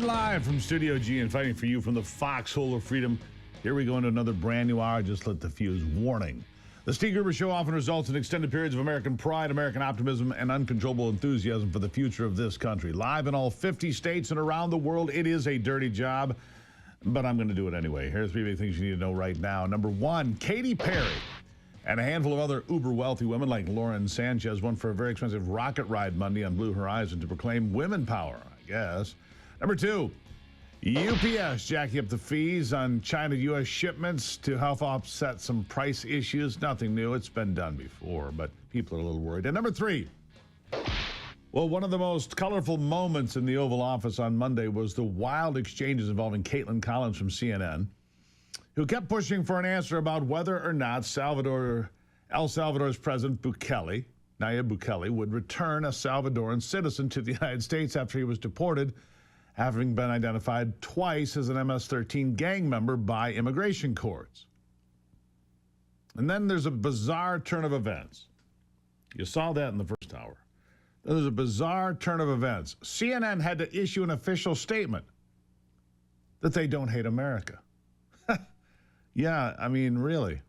Coming live from Studio G and fighting for you from the foxhole of freedom. Here we go into another brand new hour. Just lit the fuse. Warning. The Steve Gruber Show often results in extended periods of American pride, American optimism, and uncontrollable enthusiasm for the future of this country. Live in all 50 states and around the world, it is a dirty job, but I'm going to do it anyway. Here's 3 big things you need to know right now. Number 1, Katy Perry and a handful of other uber-wealthy women like Lauren Sanchez went for a very expensive rocket ride Monday on Blue Horizon to proclaim women power, I guess. Number 2, UPS jacking up the fees on China to U.S. shipments to help offset some price issues. Nothing new. It's been done before, but people are a little worried. And number 3, well, one of the most colorful moments in the Oval Office on Monday was the wild exchanges involving Kaitlan Collins from CNN, who kept pushing for an answer about whether or not El Salvador's President Bukele, Nayib Bukele, would return a Salvadoran citizen to the United States after he was deported, having been identified twice as an MS-13 gang member by immigration courts. And then there's a bizarre turn of events. You saw that in the first hour. Then there's a bizarre turn of events. CNN had to issue an official statement that they don't hate America. Yeah, I mean, really.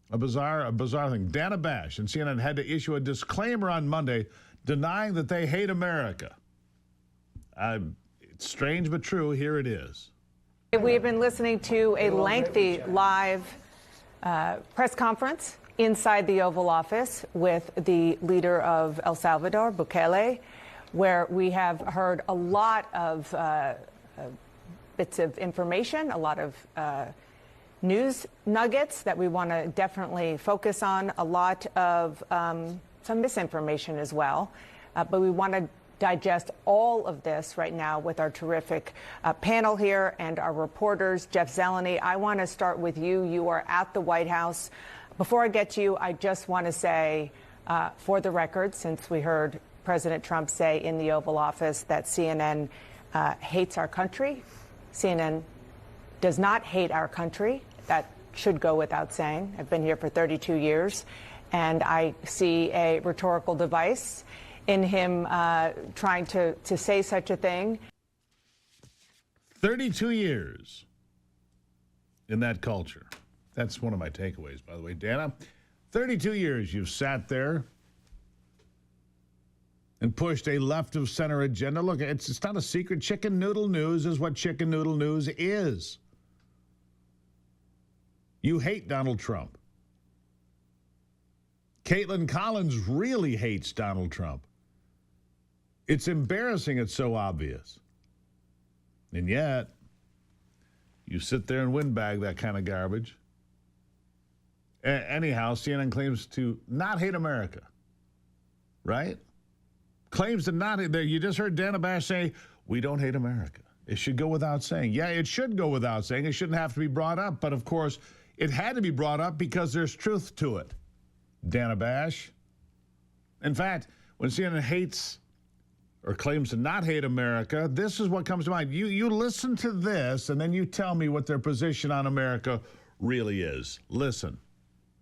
A bizarre thing. Dana Bash and CNN had to issue a disclaimer on Monday denying that they hate America. It's strange but true. Here it is. We have been listening to a lengthy live press conference inside the Oval Office with the leader of El Salvador, Bukele, where we have heard a lot of bits of information, a lot of news nuggets that we want to definitely focus on, a lot of some misinformation as well. But we want to digest all of this right now with our terrific panel here and our reporters. Jeff Zeleny, I want to start with you. You are at the White House. Before I get to you, I just want to say, for the record, since we heard President Trump say in the Oval Office that CNN hates our country, CNN does not hate our country. That should go without saying. I've been here for 32 years, and I see a rhetorical device in him trying to say such a thing. 32 years in that culture. That's one of my takeaways, by the way. Dana, 32 years you've sat there and pushed a left-of-center agenda. Look, it's not a secret. Chicken noodle news is what chicken noodle news is. You hate Donald Trump. Kaitlan Collins really hates Donald Trump. It's embarrassing. It's so obvious. And yet, you sit there and windbag that kind of garbage. Anyhow, CNN claims to not hate America. Right? Claims to not hate. You just heard Dana Bash say, we don't hate America. It should go without saying. Yeah, it should go without saying. It shouldn't have to be brought up. But, of course, it had to be brought up because there's truth to it. Dana Bash. In fact, when CNN hates or claims to not hate America, this is what comes to mind. You listen to this, and then you tell me what their position on America really is. Listen.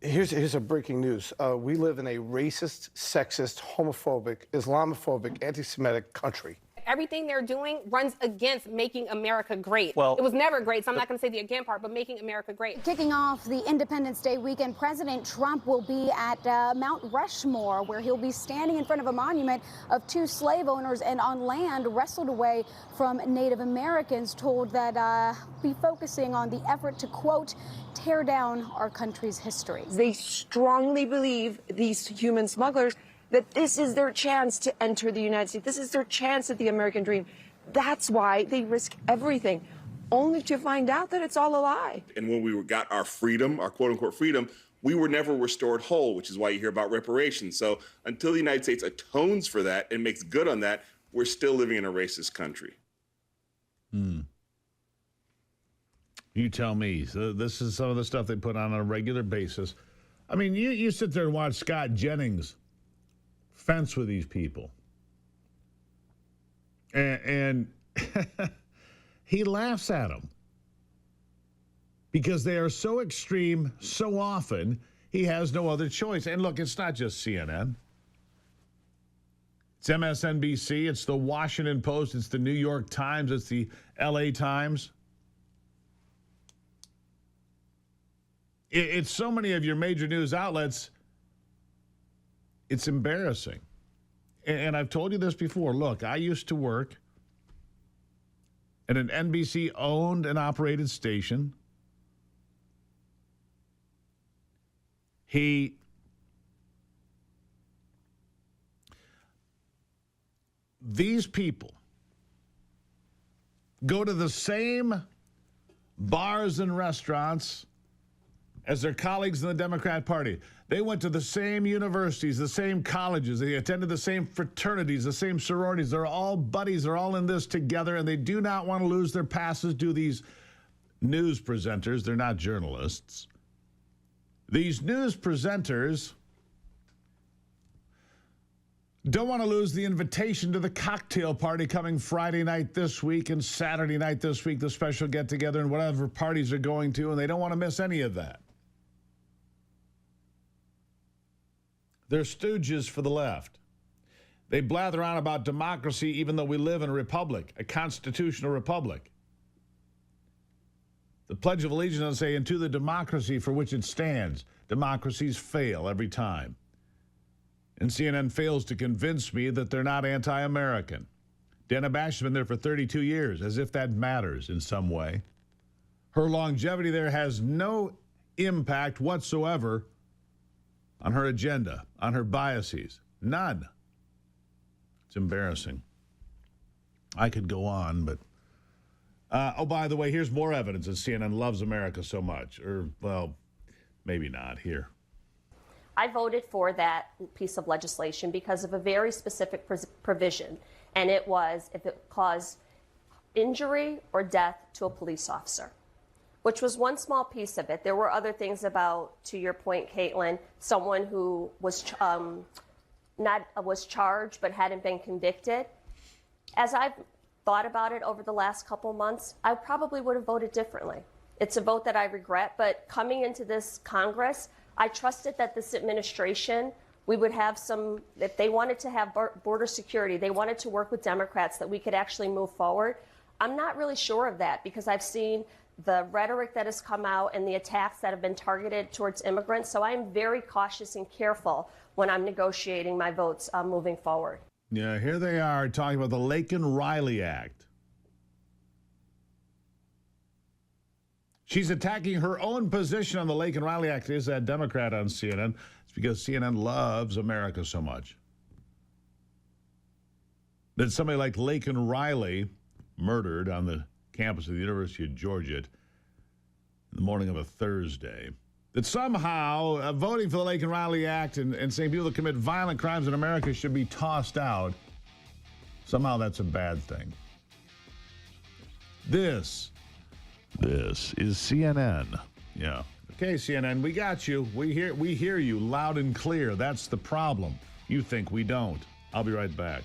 Here's a breaking news. We live in a racist, sexist, homophobic, Islamophobic, anti-Semitic country. Everything they're doing runs against making America great. Well, it was never great, so I'm not going to say the again part, but making America great. Kicking off the Independence Day weekend, President Trump will be at Mount Rushmore, where he'll be standing in front of a monument of 2 slave owners and on land wrestled away from Native Americans, told that be focusing on the effort to, quote, tear down our country's history. They strongly believe, these human smugglers, that this is their chance to enter the United States. This is their chance at the American dream. That's why they risk everything, only to find out that it's all a lie. And when we got our freedom, our quote-unquote freedom, we were never restored whole, which is why you hear about reparations. So until the United States atones for that and makes good on that, we're still living in a racist country. You tell me. So this is some of the stuff they put on a regular basis. I mean, you sit there and watch Scott Jennings fence with these people. And he laughs at them because they are so extreme so often, he has no other choice. And look, it's not just CNN. It's MSNBC. It's the Washington Post. It's the New York Times. It's the LA Times. It's so many of your major news outlets. It's embarrassing. And I've told you this before. Look, I used to work at an NBC-owned and operated station. These people go to the same bars and restaurants as their colleagues in the Democrat Party. They went to the same universities, the same colleges. They attended the same fraternities, the same sororities. They're all buddies. They're all in this together, and they do not want to lose their passes to these news presenters. They're not journalists. These news presenters don't want to lose the invitation to the cocktail party coming Friday night this week and Saturday night this week, the special get-together and whatever parties are going to, and they don't want to miss any of that. They're stooges for the left. They blather on about democracy even though we live in a republic, a constitutional republic. The Pledge of Allegiance doesn't say, "And to the democracy for which it stands." Democracies fail every time. And CNN fails to convince me that they're not anti-American. Dana Bash has been there for 32 years, as if that matters in some way. Her longevity there has no impact whatsoever on her agenda, on her biases. None. It's embarrassing. I could go on, but... oh, by the way, here's more evidence that CNN loves America so much. Or, well, maybe not. Here. I voted for that piece of legislation because of a very specific provision, and it was if it caused injury or death to a police officer, which was one small piece of it. There were other things about, to your point, Kaitlan, someone who was was charged but hadn't been convicted. As I've thought about it over the last couple months, I probably would have voted differently. It's a vote that I regret, but coming into this Congress, I trusted that this administration, we would have some, if they wanted to have border security, they wanted to work with Democrats, that we could actually move forward. I'm not really sure of that because I've seen the rhetoric that has come out and the attacks that have been targeted towards immigrants. So I'm very cautious and careful when I'm negotiating my votes moving forward. Yeah, here they are talking about the Laken-Riley Act. She's attacking her own position on the Laken-Riley Act. Is that Democrat on CNN? It's because CNN loves America so much. That somebody like Laken-Riley murdered on the campus of the University of Georgia in the morning of a Thursday. That somehow voting for the Laken-Riley Act and saying people that commit violent crimes in America should be tossed out, somehow that's a bad thing. This is CNN. Yeah. Okay, CNN, we got you. We hear you loud and clear. That's the problem. You think we don't. I'll be right back.